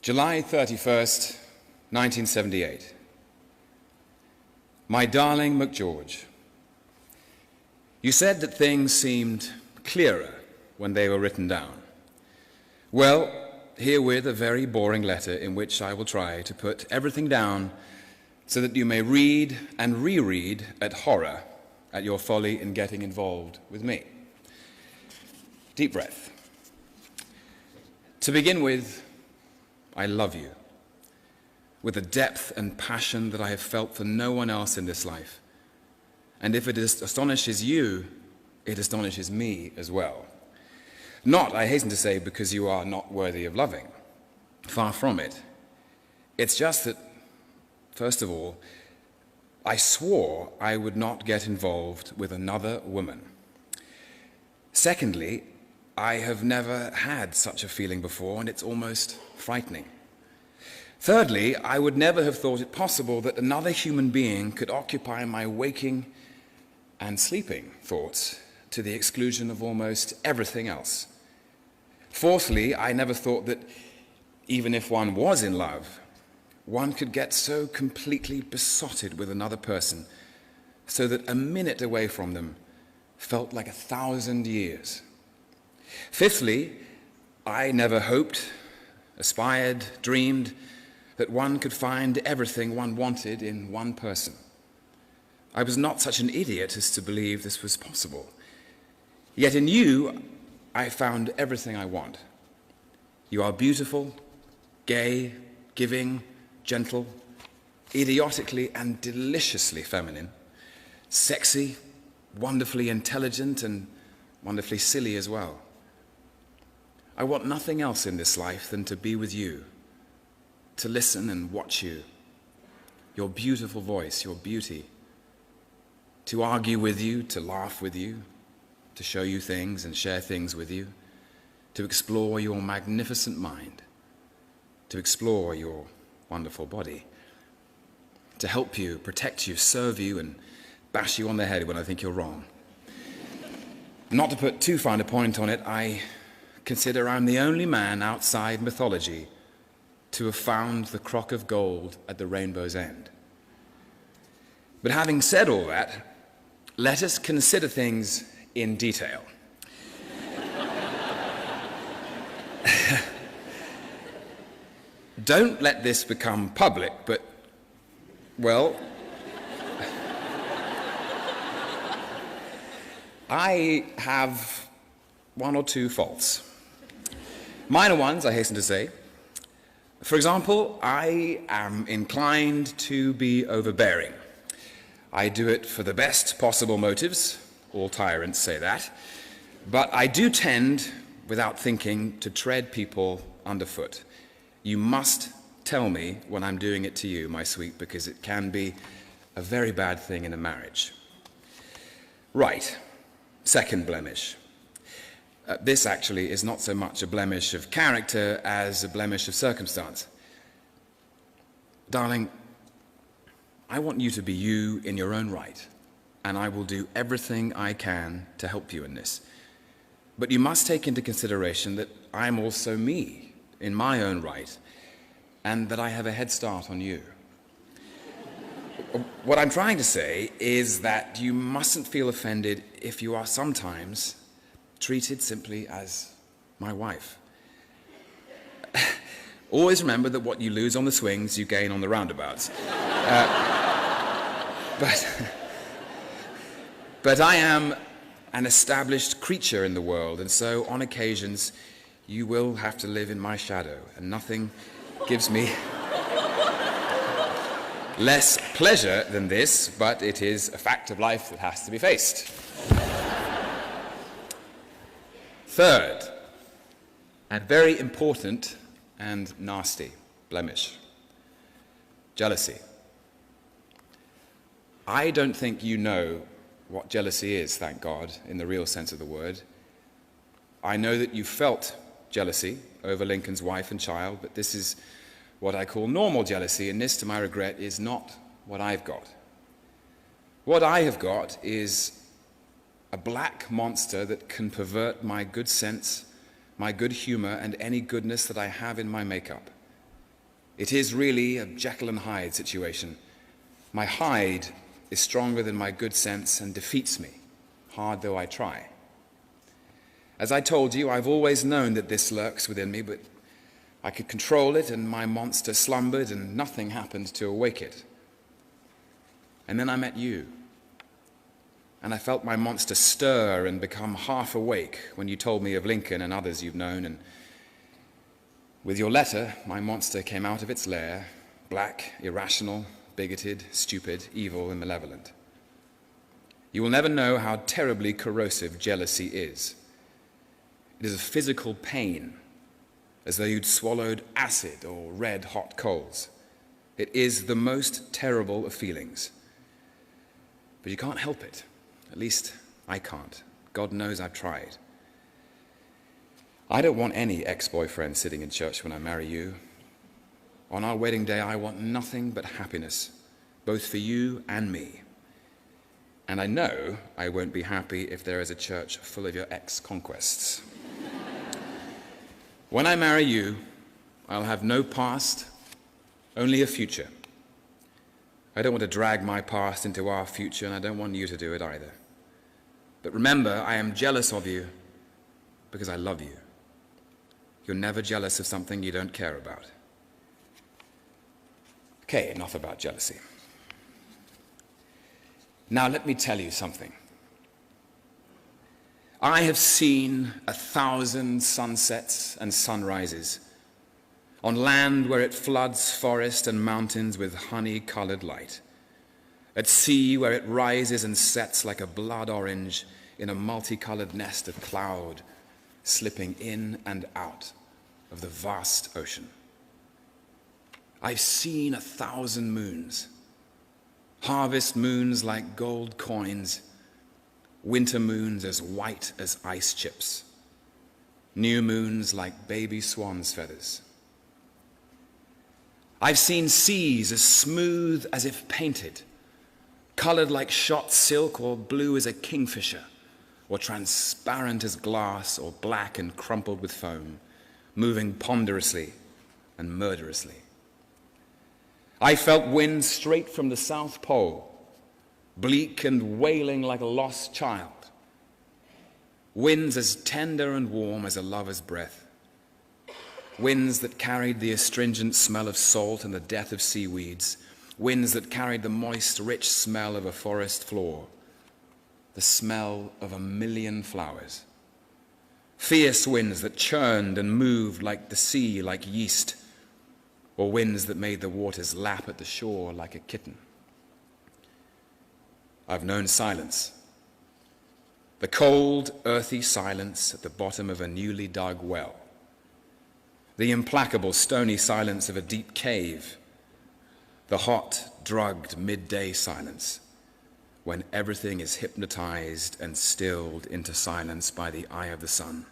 July 31st, 1978. My darling McGeorge, you said that things seemed clearer when they were written down. Well, herewith a very boring letter in which I will try to put everything down so that you may read and reread at horror at your folly in getting involved with me. Deep breath. To begin with, I love you with a depth and passion that I have felt for no one else in this life. And if it astonishes you, it astonishes me as well. Not, I hasten to say, because you are not worthy of loving. Far from it. It's just that, first of all, I swore I would not get involved with another woman. Secondly, I have never had such a feeling before, and it's almost frightening. Thirdly, I would never have thought it possible that another human being could occupy my waking and sleeping thoughts to the exclusion of almost everything else. Fourthly, I never thought that even if one was in love, one could get so completely besotted with another person so that a minute away from them felt like 1,000 years. Fifthly, I never hoped, aspired, dreamed that one could find everything one wanted in one person. I was not such an idiot as to believe this was possible. Yet in you, I found everything I want. You are beautiful, gay, giving, gentle, idiotically and deliciously feminine, sexy, wonderfully intelligent, and wonderfully silly as well. I want nothing else in this life than to be with you, to listen and watch you, your beautiful voice, your beauty, to argue with you, to laugh with you, to show you things and share things with you, to explore your magnificent mind, to explore your wonderful body, to help you, protect you, serve you, and bash you on the head when I think you're wrong. Not to put too fine a point on it, I consider I'm the only man outside mythology to have found the crock of gold at the rainbow's end. But having said all that, let us consider things in detail. Don't let this become public, but, well, I have one or two faults. Minor ones, I hasten to say. For example, I am inclined to be overbearing. I do it for the best possible motives. All tyrants say that. But I do tend, without thinking, to tread people underfoot. You must tell me when I'm doing it to you, my sweet, because it can be a very bad thing in a marriage. Right. Second blemish. This actually is not so much a blemish of character as a blemish of circumstance. Darling, I want you to be you in your own right, and I will do everything I can to help you in this. But you must take into consideration that I'm also me in my own right, and that I have a head start on you. What I'm trying to say is that you mustn't feel offended if you are sometimes treated simply as my wife. Always remember that what you lose on the swings, you gain on the roundabouts. But I am an established creature in the world, and so on occasions you will have to live in my shadow, and nothing gives me less pleasure than this, but it is a fact of life that has to be faced. Third, and very important and nasty blemish, jealousy. I don't think you know what jealousy is, thank God, in the real sense of the word. I know that you felt jealousy over Lincoln's wife and child, but this is what I call normal jealousy, and this, to my regret, is not what I've got. What I have got is a black monster that can pervert my good sense, my good humor, and any goodness that I have in my makeup. It is really a Jekyll and Hyde situation. My hide is stronger than my good sense and defeats me, hard though I try. As I told you, I've always known that this lurks within me, but I could control it, and my monster slumbered, and nothing happened to awake it. And then I met you, and I felt my monster stir and become half awake when you told me of Lincoln and others you've known, and with your letter, my monster came out of its lair, black, irrational, bigoted, stupid, evil, and malevolent. You will never know how terribly corrosive jealousy is. It is a physical pain, as though you'd swallowed acid or red-hot coals. It is the most terrible of feelings. But you can't help it. At least I can't. God knows I've tried. I don't want any ex-boyfriend sitting in church when I marry you. On our wedding day, I want nothing but happiness, both for you and me. And I know I won't be happy if there is a church full of your ex-conquests. When I marry you, I'll have no past, only a future. I don't want to drag my past into our future, and I don't want you to do it either. But remember, I am jealous of you because I love you. You're never jealous of something you don't care about. Okay, enough about jealousy. Now let me tell you something. I have seen 1,000 sunsets and sunrises on land where it floods forest and mountains with honey-colored light, at sea where it rises and sets like a blood orange in a multicolored nest of cloud, slipping in and out of the vast ocean. I've seen 1,000 moons, harvest moons like gold coins, winter moons as white as ice chips, new moons like baby swan's feathers. I've seen seas as smooth as if painted, colored like shot silk or blue as a kingfisher, or transparent as glass or black and crumpled with foam, moving ponderously and murderously. I felt winds straight from the South Pole, bleak and wailing like a lost child, winds as tender and warm as a lover's breath, winds that carried the astringent smell of salt and the death of seaweeds, winds that carried the moist, rich smell of a forest floor, the smell of 1,000,000 flowers, fierce winds that churned and moved like the sea, like yeast, or winds that made the waters lap at the shore like a kitten. I've known silence, the cold, earthy silence at the bottom of a newly dug well, the implacable, stony silence of a deep cave, the hot, drugged midday silence when everything is hypnotized and stilled into silence by the eye of the sun,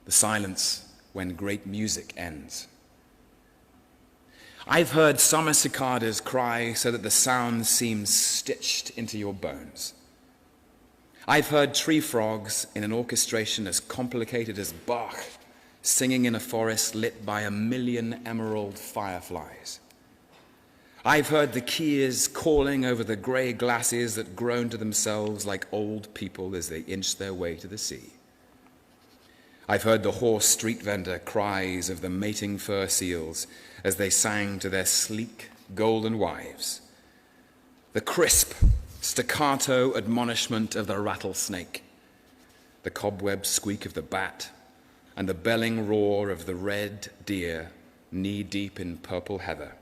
the silence when great music ends. I've heard summer cicadas cry so that the sound seems stitched into your bones. I've heard tree frogs in an orchestration as complicated as Bach singing in a forest lit by 1,000,000 emerald fireflies. I've heard the keers calling over the gray glaciers that groan to themselves like old people as they inch their way to the sea. I've heard the hoarse street vendor cries of the mating fur seals as they sang to their sleek, golden wives, the crisp, staccato admonishment of the rattlesnake, the cobweb squeak of the bat, and the belling roar of the red deer knee-deep in purple heather.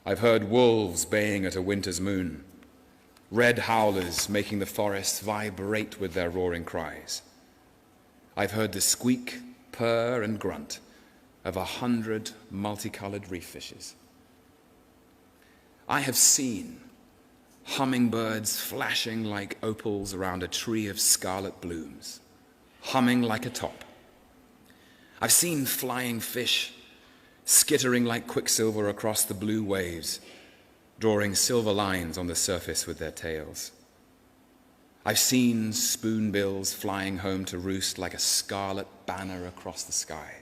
I've heard wolves baying at a winter's moon, red howlers making the forests vibrate with their roaring cries. I've heard the squeak, purr, and grunt of 100 multicolored reef fishes. I have seen hummingbirds flashing like opals around a tree of scarlet blooms, humming like a top. I've seen flying fish skittering like quicksilver across the blue waves, drawing silver lines on the surface with their tails. I've seen spoonbills flying home to roost like a scarlet banner across the sky.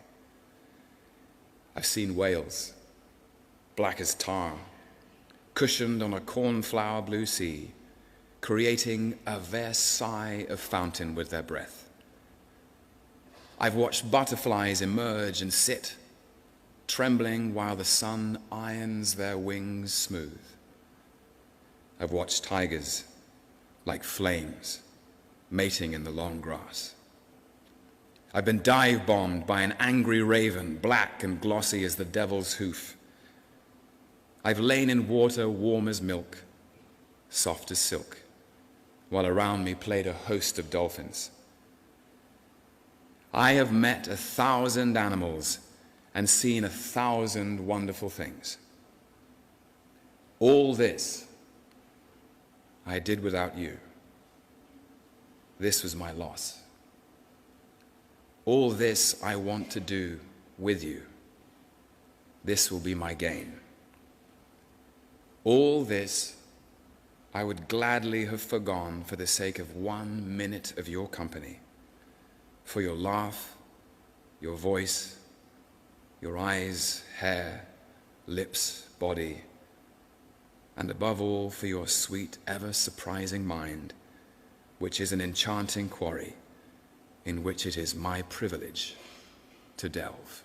I've seen whales, black as tar, cushioned on a cornflower blue sea, creating a Versailles of fountain with their breath. I've watched butterflies emerge and sit, trembling while the sun irons their wings smooth. I've watched tigers like flames mating in the long grass. I've been dive-bombed by an angry raven, black and glossy as the devil's hoof. I've lain in water warm as milk, soft as silk, while around me played a host of dolphins. I have met 1,000 animals and seen 1,000 wonderful things. All this I did without you. This was my loss. All this I want to do with you. This will be my gain. All this I would gladly have forgone for the sake of 1 minute of your company, for your laugh, your voice, your eyes, hair, lips, body, and above all for your sweet, ever-surprising mind, which is an enchanting quarry in which it is my privilege to delve.